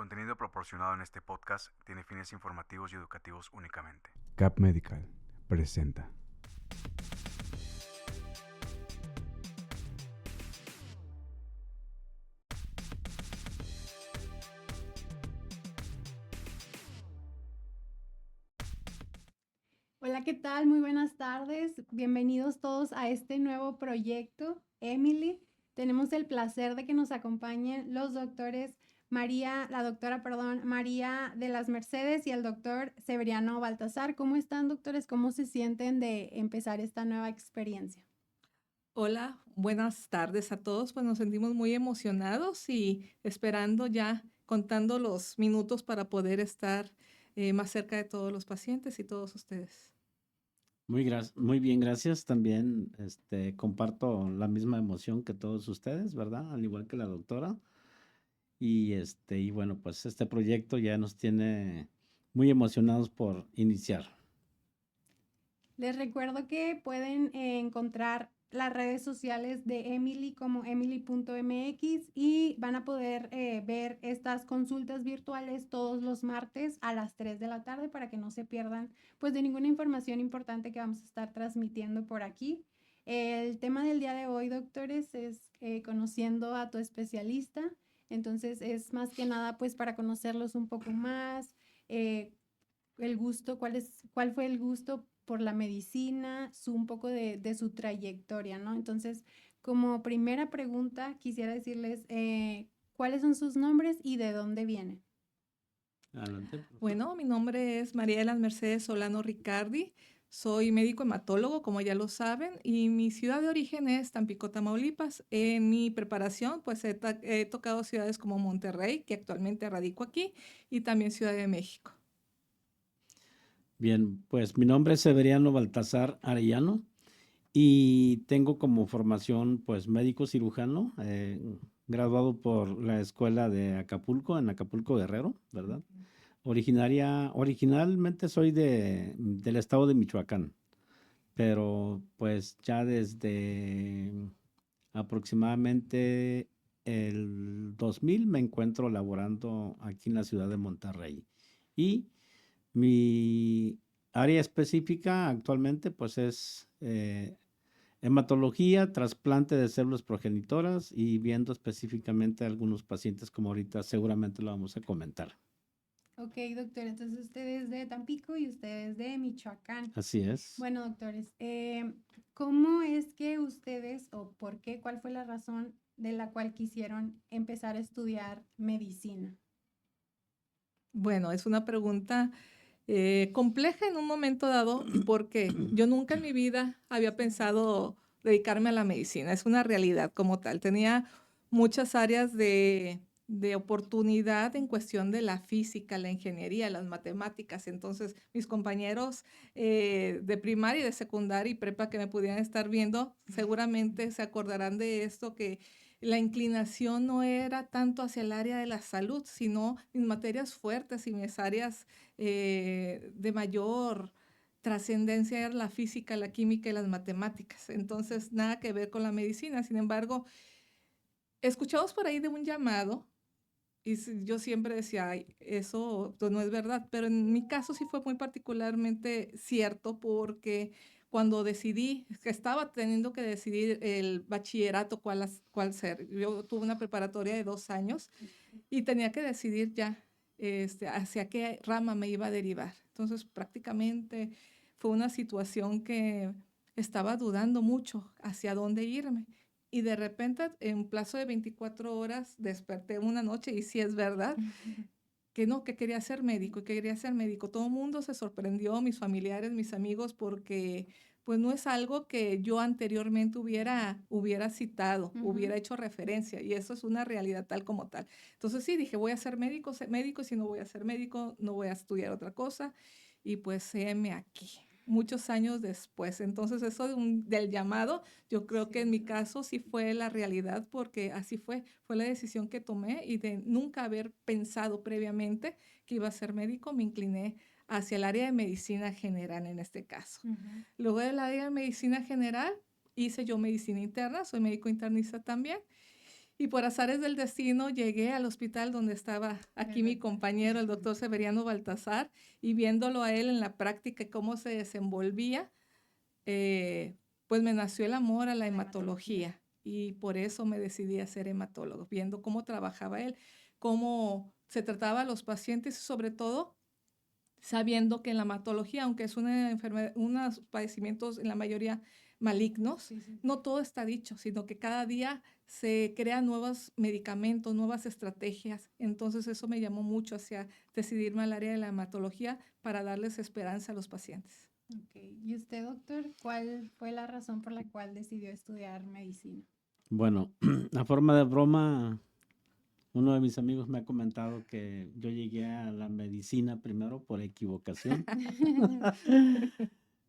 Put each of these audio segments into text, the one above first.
contenido proporcionado en este podcast tiene fines informativos y educativos únicamente. CAP Medical presenta. Hola, ¿qué tal? Muy buenas tardes. Bienvenidos todos a este nuevo proyecto, Emily. Tenemos el placer de que nos acompañen los doctores María de las Mercedes y el doctor Severiano Baltasar. ¿Cómo están, doctores? ¿Cómo se sienten de empezar esta nueva experiencia? Hola, buenas tardes a todos. Pues nos sentimos muy emocionados y esperando ya, contando los minutos para poder estar más cerca de todos los pacientes y todos ustedes. Muy bien, gracias. También comparto la misma emoción que todos ustedes, ¿verdad? Al igual que la doctora. Y bueno, pues este proyecto ya nos tiene muy emocionados por iniciar. Les recuerdo que pueden encontrar las redes sociales de Emily como emily.mx y van a poder ver estas consultas virtuales todos los martes a las 3 de la tarde para que no se pierdan pues de ninguna información importante que vamos a estar transmitiendo por aquí. El tema del día de hoy, doctores, es conociendo a tu especialista. Entonces es más que nada pues para conocerlos un poco más, el gusto, cuál fue el gusto por la medicina, un poco de su trayectoria, ¿no? Entonces, como primera pregunta, quisiera decirles cuáles son sus nombres y de dónde vienen. Adelante, por favor. Bueno, mi nombre es María de las Mercedes Solano Ricardi. Soy médico hematólogo, como ya lo saben, y mi ciudad de origen es Tampico, Tamaulipas. En mi preparación, pues he tocado ciudades como Monterrey, que actualmente radico aquí, y también Ciudad de México. Bien, pues mi nombre es Severiano Baltasar Arellano y tengo como formación pues médico cirujano, graduado por la escuela de Acapulco, en Acapulco Guerrero, ¿verdad? Originalmente soy del estado de Michoacán, pero pues ya desde aproximadamente el 2000 me encuentro laborando aquí en la ciudad de Monterrey. Y mi área específica actualmente pues es hematología, trasplante de células progenitoras y viendo específicamente a algunos pacientes como ahorita seguramente lo vamos a comentar. Ok, doctor, entonces usted es de Tampico y usted es de Michoacán. Así es. Bueno, doctores, ¿cómo es que ustedes o por qué, cuál fue la razón de la cual quisieron empezar a estudiar medicina? Bueno, es una pregunta compleja en un momento dado porque yo nunca en mi vida había pensado dedicarme a la medicina. Es una realidad como tal. Tenía muchas áreas de oportunidad en cuestión de la física, la ingeniería, las matemáticas. Entonces, mis compañeros de primaria y de secundaria y prepa que me pudieran estar viendo, seguramente se acordarán de esto, que la inclinación no era tanto hacia el área de la salud, sino mis materias fuertes y mis áreas de mayor trascendencia era la física, la química y las matemáticas. Entonces, nada que ver con la medicina. Sin embargo, escuchamos por ahí de un llamado y yo siempre decía, ay, eso pues, no es verdad, pero en mi caso sí fue muy particularmente cierto porque cuando decidí, que estaba teniendo que decidir el bachillerato cuál ser. Yo tuve una preparatoria de 2 años y tenía que decidir ya hacia qué rama me iba a derivar. Entonces prácticamente fue una situación que estaba dudando mucho hacia dónde irme. Y de repente, en un plazo de 24 horas, desperté una noche y sí es verdad que no, que quería ser médico, que quería ser médico. Todo el mundo se sorprendió, mis familiares, mis amigos, porque pues no es algo que yo anteriormente hubiera citado, hubiera hecho referencia, y eso es una realidad tal como tal. Entonces sí, dije, voy a ser médico, y si no voy a ser médico, no voy a estudiar otra cosa, y pues heme aquí muchos años después. Entonces eso del llamado, yo creo que en mi caso sí fue la realidad porque así fue la decisión que tomé y de nunca haber pensado previamente que iba a ser médico, me incliné hacia el área de medicina general en este caso. Luego del área de medicina general hice yo medicina interna, soy médico internista también. Y por azares del destino llegué al hospital donde estaba aquí mi compañero, el doctor Severiano Baltazar, y viéndolo a él en la práctica y cómo se desenvolvía, pues me nació el amor a la hematología y por eso me decidí a ser hematólogo, viendo cómo trabajaba él, cómo se trataba a los pacientes y sobre todo sabiendo que en la hematología, aunque es una enfermedad, unos padecimientos en la mayoría malignos, Sí, sí. no todo está dicho, sino que cada día se crean nuevos medicamentos, nuevas estrategias. Entonces eso me llamó mucho hacia decidirme al área de la hematología para darles esperanza a los pacientes. Ok. ¿Y usted, doctor, cuál fue la razón por la cual decidió estudiar medicina? Bueno, a forma de broma, uno de mis amigos me ha comentado que yo llegué a la medicina primero por equivocación,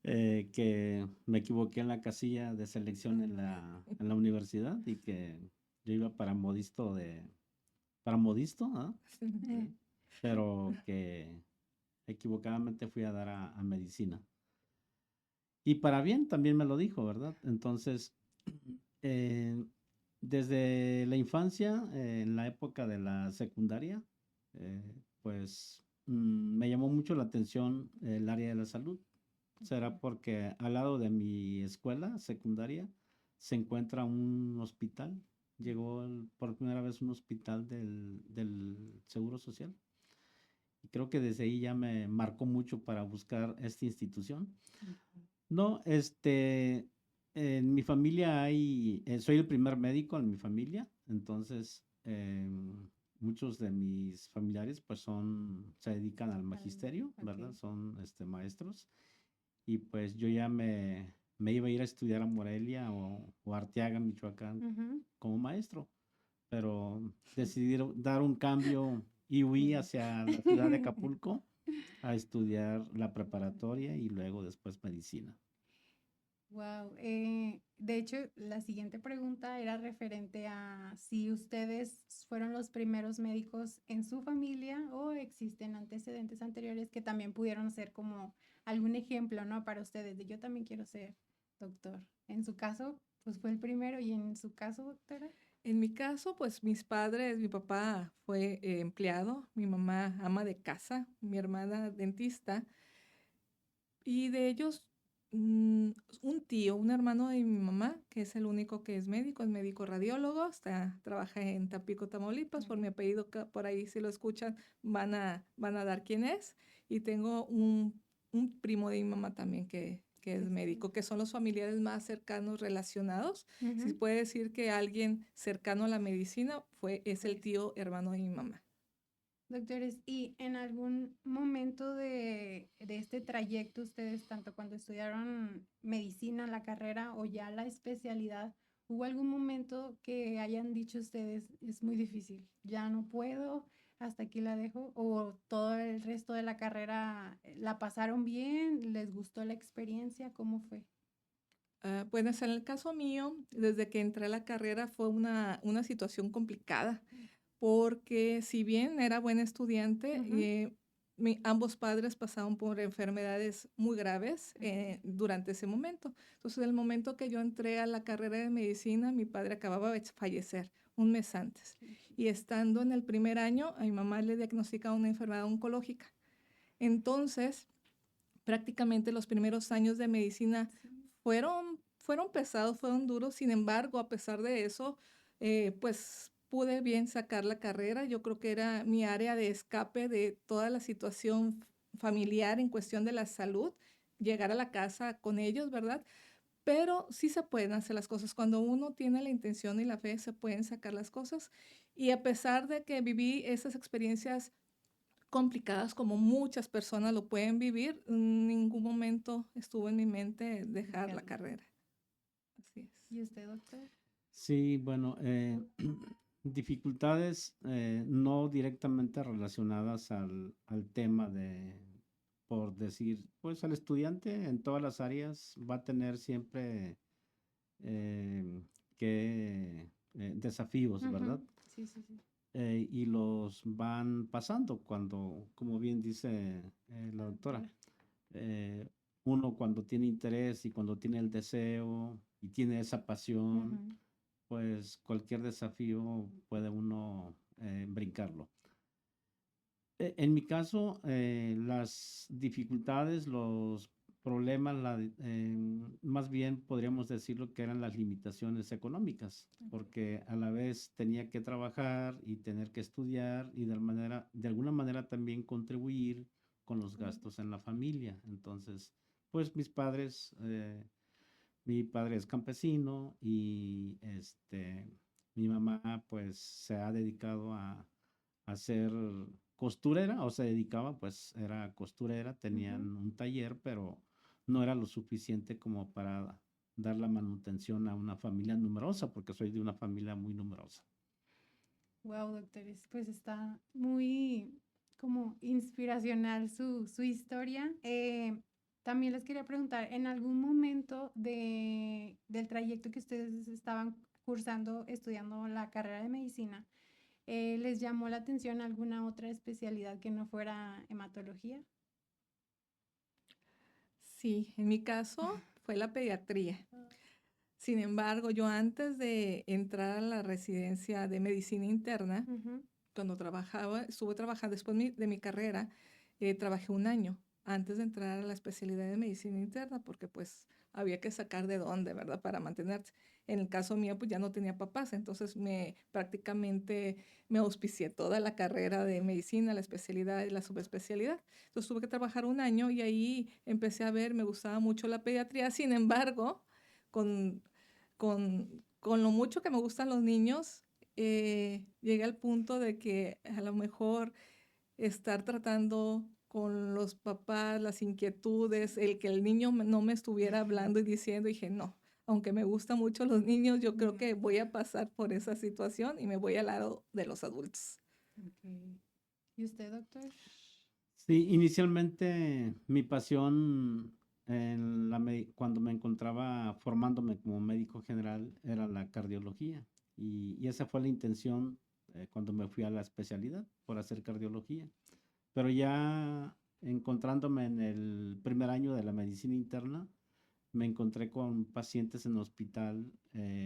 que me equivoqué en la casilla de selección en la universidad y que yo iba para modisto, ¿ah? Pero que equivocadamente fui a dar a medicina. Y para bien también me lo dijo, ¿verdad? Entonces, eh, desde la infancia, en la época de la secundaria, pues me llamó mucho la atención el área de la salud. Será porque al lado de mi escuela secundaria se encuentra un hospital. Llegó por primera vez un hospital del Seguro Social. Y creo que desde ahí ya me marcó mucho para buscar esta institución. No, en mi familia soy el primer médico en mi familia, entonces muchos de mis familiares pues se dedican al magisterio, ¿verdad? Ok. Son maestros y pues yo ya me iba a ir a estudiar a Morelia o Arteaga, Michoacán, Ujú. como maestro, pero decidí dar un cambio y huí hacia la ciudad de Acapulco a estudiar la preparatoria y luego después medicina. Wow. De hecho, la siguiente pregunta era referente a si ustedes fueron los primeros médicos en su familia o existen antecedentes anteriores que también pudieron ser como algún ejemplo, ¿no? Para ustedes, de yo también quiero ser doctor. En su caso, pues fue el primero y en su caso, doctora. En mi caso, pues mis padres, mi papá fue empleado, mi mamá ama de casa, mi hermana dentista, y de ellos un tío, un hermano de mi mamá, que es el único que es médico radiólogo, trabaja en Tampico, Tamaulipas, por mi apellido, por ahí si lo escuchan van a dar quién es, y tengo un primo de mi mamá también que es médico, que son los familiares más cercanos relacionados. Si se Ujú. puede decir que alguien cercano a la medicina es el tío hermano de mi mamá. Doctores, ¿y en algún momento de este trayecto ustedes, tanto cuando estudiaron medicina, la carrera o ya la especialidad, hubo algún momento que hayan dicho ustedes, es muy difícil, ya no puedo, hasta aquí la dejo, o todo el resto de la carrera la pasaron bien, les gustó la experiencia, ¿cómo fue? Bueno, en el caso mío, desde que entré a la carrera fue una situación complicada, porque si bien era buena estudiante, Ujú. ambos padres pasaron por enfermedades muy graves durante ese momento. Entonces, en el momento que yo entré a la carrera de medicina, mi padre acababa de fallecer un mes antes. Y estando en el primer año, a mi mamá le diagnosticaron una enfermedad oncológica. Entonces, prácticamente los primeros años de medicina fueron pesados, fueron duros. Sin embargo, a pesar de eso, pues pude bien sacar la carrera. Yo creo que era mi área de escape de toda la situación familiar en cuestión de la salud, llegar a la casa con ellos, ¿verdad? Pero sí se pueden hacer las cosas. Cuando uno tiene la intención y la fe, se pueden sacar las cosas. Y a pesar de que viví esas experiencias complicadas como muchas personas lo pueden vivir, en ningún momento estuvo en mi mente dejar la Dejarlo. carrera. Así es. ¿Y usted, doctor? Sí, bueno, dificultades no directamente relacionadas al tema por decir, pues el estudiante en todas las áreas va a tener siempre eh, desafíos, ¿verdad? Ujú. Sí, sí, sí. Y los van pasando como bien dice la La doctora, doctora. eh, uno cuando tiene interés y cuando tiene el deseo y tiene esa pasión, Ujú. pues cualquier desafío puede uno brincarlo. En mi caso, las dificultades, los problemas, más bien podríamos decirlo que eran las limitaciones económicas, porque a la vez tenía que trabajar y tener que estudiar y de alguna manera también contribuir con los gastos en la familia. Entonces, pues mi padre es campesino y mi mamá pues se ha dedicado a ser costurera, o se dedicaba, pues era costurera, tenían un taller, pero no era lo suficiente como para dar la manutención a una familia numerosa, porque soy de una familia muy numerosa. Wow, doctores, pues está muy como inspiracional su historia. También les quería preguntar, ¿en algún momento del trayecto que ustedes estaban cursando, estudiando la carrera de medicina, les llamó la atención alguna otra especialidad que no fuera hematología? Sí, en mi caso fue la pediatría. Sin embargo, yo antes de entrar a la residencia de medicina interna, Ujú. cuando estuve trabajando después de mi carrera, trabajé un año antes de entrar a la especialidad de medicina interna, porque pues había que sacar de dónde, ¿verdad? Para mantenerse. En el caso mío, pues ya no tenía papás, entonces prácticamente me auspicié toda la carrera de medicina, la especialidad y la subespecialidad. Entonces tuve que trabajar un año y ahí empecé a ver, me gustaba mucho la pediatría. Sin embargo, con, con lo mucho que me gustan los niños, llegué al punto de que a lo mejor estar tratando con los papás, las inquietudes, el que el niño no me estuviera hablando y diciendo, dije, no, aunque me gustan mucho los niños, yo creo que voy a pasar por esa situación y me voy al lado de los adultos. Okay. ¿Y usted, doctor? Sí, inicialmente mi pasión cuando me encontraba formándome como médico general era la cardiología y esa fue la intención cuando me fui a la especialidad por hacer cardiología. Pero ya encontrándome en el primer año de la medicina interna, me encontré con pacientes en el hospital,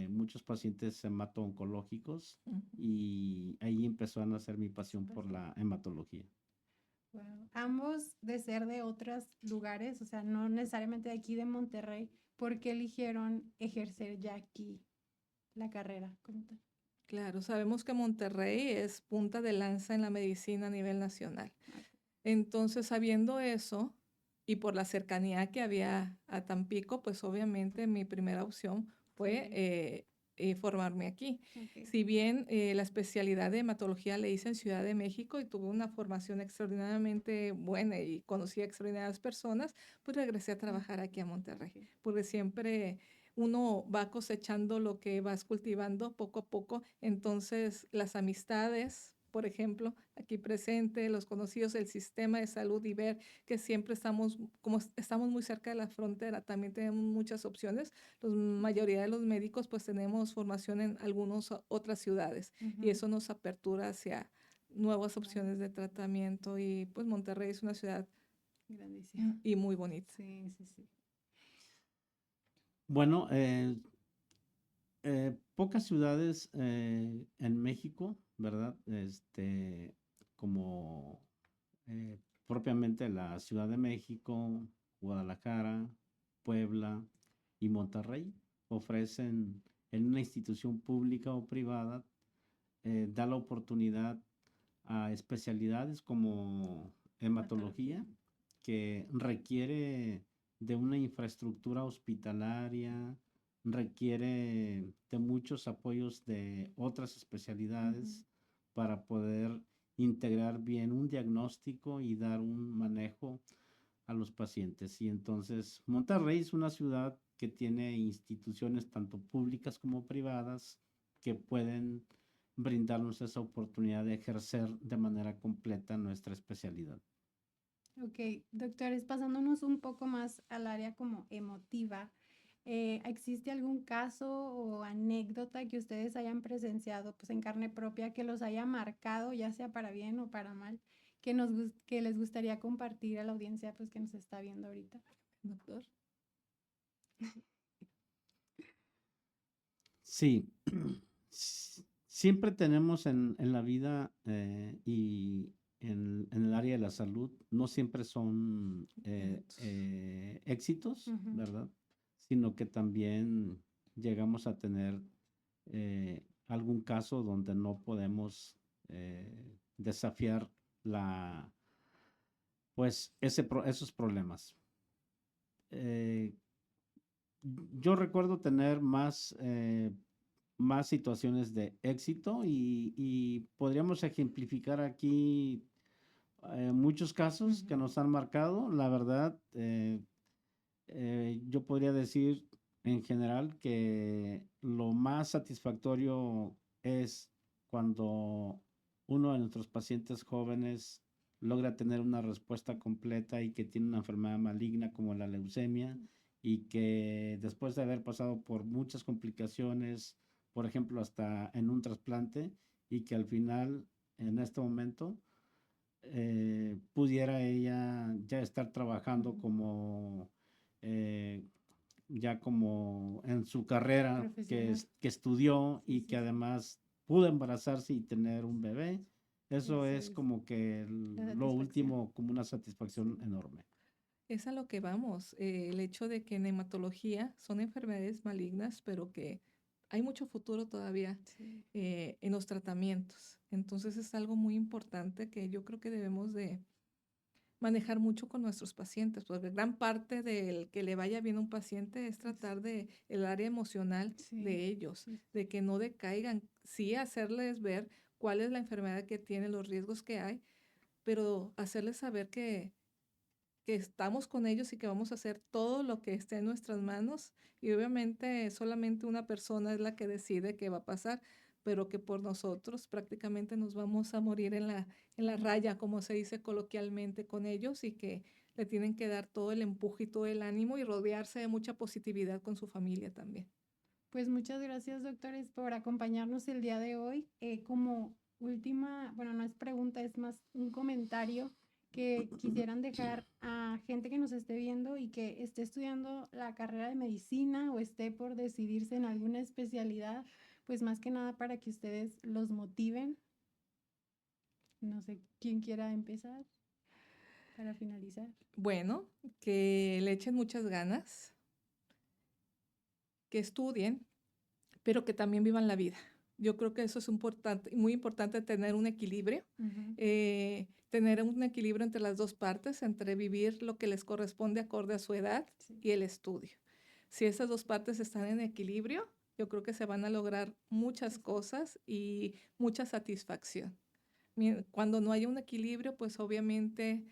muchos pacientes hemato-oncológicos Ujú. y ahí empezó a nacer mi pasión por la hematología. Wow. Ambos de ser de otros lugares, o sea, no necesariamente de aquí de Monterrey, ¿por qué eligieron ejercer ya aquí la carrera como tal? Claro, sabemos que Monterrey es punta de lanza en la medicina a nivel nacional. Ok. Entonces, sabiendo eso y por la cercanía que había a Tampico, pues obviamente mi primera opción fue formarme aquí. Ok. Si bien la especialidad de hematología le hice en Ciudad de México y tuve una formación extraordinariamente buena y conocí a extraordinarias personas, pues regresé a trabajar aquí a Monterrey, Ok. porque siempre uno va cosechando lo que vas cultivando poco a poco. Entonces, las amistades, por ejemplo, aquí presente, los conocidos, el sistema de salud y ver que siempre estamos, como estamos muy cerca de la frontera, también tenemos muchas opciones. La mayoría de los médicos pues tenemos formación en algunas otras ciudades y eso nos apertura hacia nuevas opciones de tratamiento y pues Monterrey es una ciudad Grandísimo. y muy bonita. Sí, sí, sí. Bueno, pocas ciudades en México, ¿verdad? Como propiamente la Ciudad de México, Guadalajara, Puebla y Monterrey ofrecen en una institución pública o privada, da la oportunidad a especialidades como hematología, que requiere de una infraestructura hospitalaria, requiere de muchos apoyos de otras especialidades para poder integrar bien un diagnóstico y dar un manejo a los pacientes. Y entonces Monterrey es una ciudad que tiene instituciones tanto públicas como privadas que pueden brindarnos esa oportunidad de ejercer de manera completa nuestra especialidad. Ok, doctores, pasándonos un poco más al área como emotiva, ¿existe algún caso o anécdota que ustedes hayan presenciado pues en carne propia que los haya marcado, ya sea para bien o para mal, que les gustaría compartir a la audiencia pues que nos está viendo ahorita? Doctor. Sí, siempre tenemos en la vida y en el área de la salud, no siempre son éxitos, Ujú. ¿verdad? Sino que también llegamos a tener algún caso donde no podemos desafiar pues esos problemas. Eh, yo recuerdo tener más situaciones de éxito y podríamos ejemplificar aquí muchos casos que nos han marcado. La verdad, yo podría decir en general que lo más satisfactorio es cuando uno de nuestros pacientes jóvenes logra tener una respuesta completa y que tiene una enfermedad maligna como la leucemia y que después de haber pasado por muchas complicaciones, por ejemplo, hasta en un trasplante, y que al final, en este momento, pudiera ella ya estar trabajando como eh, ya como en su carrera Profesional. que estudió Sí, y sí, que sí. además pudo embarazarse y tener un bebé. Eso Eso es es como que la lo satisfacción. último, como una satisfacción Sí. enorme. Es a lo que vamos, el hecho de que en hematología son enfermedades malignas, pero que hay mucho futuro todavía Sí. en los tratamientos. Entonces es algo muy importante que yo creo que debemos de manejar mucho con nuestros pacientes, porque gran parte del que le vaya bien a un paciente es tratar de el área emocional Sí. de ellos, Sí. de que no decaigan, sí hacerles ver cuál es la enfermedad que tienen, los riesgos que hay, pero hacerles saber que estamos con ellos y que vamos a hacer todo lo que esté en nuestras manos. Y obviamente solamente una persona es la que decide qué va a pasar, pero que por nosotros prácticamente nos vamos a morir en la raya, como se dice coloquialmente con ellos, y que le tienen que dar todo el empuje y todo el ánimo y rodearse de mucha positividad con su familia también. Pues muchas gracias, doctores, por acompañarnos el día de hoy. Como última, bueno, no es pregunta, es más un comentario que quisieran dejar a gente que nos esté viendo y que esté estudiando la carrera de medicina o esté por decidirse en alguna especialidad, pues más que nada para que ustedes los motiven. No sé quién quiera empezar para finalizar. Bueno, que le echen muchas ganas, que estudien, pero que también vivan la vida. Yo creo que eso es importante, muy importante tener un equilibrio, tener un equilibrio entre las dos partes, entre vivir lo que les corresponde acorde a su edad Sí. y el estudio. Si esas dos partes están en equilibrio, yo creo que se van a lograr muchas cosas y mucha satisfacción. Cuando no haya un equilibrio, pues obviamente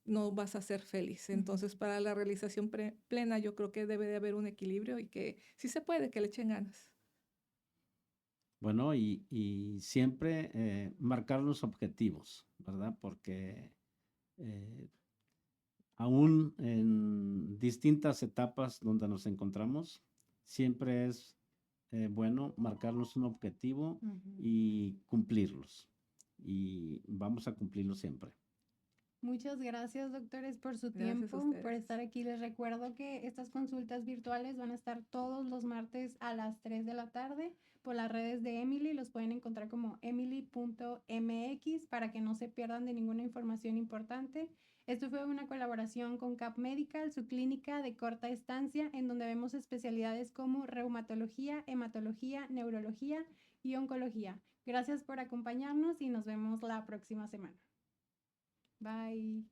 no vas a ser feliz. Entonces, para la realización plena, yo creo que debe de haber un equilibrio y que sí se puede, que le echen ganas. Bueno, y siempre marcar los objetivos, ¿verdad? Porque eh, aún en distintas etapas donde nos encontramos, siempre es bueno marcarnos un objetivo y cumplirlos. Y vamos a cumplirlos siempre. Muchas gracias, doctores, por su Gracias a tiempo, por ustedes. estar aquí. Les recuerdo que estas consultas virtuales van a estar todos los martes a las 3 de la tarde por las redes de Emily. Los pueden encontrar como emily.mx para que no se pierdan de ninguna información importante. Esto fue una colaboración con Cap Medical, su clínica de corta estancia, en donde vemos especialidades como reumatología, hematología, neurología y oncología. Gracias por acompañarnos y nos vemos la próxima semana. Bye.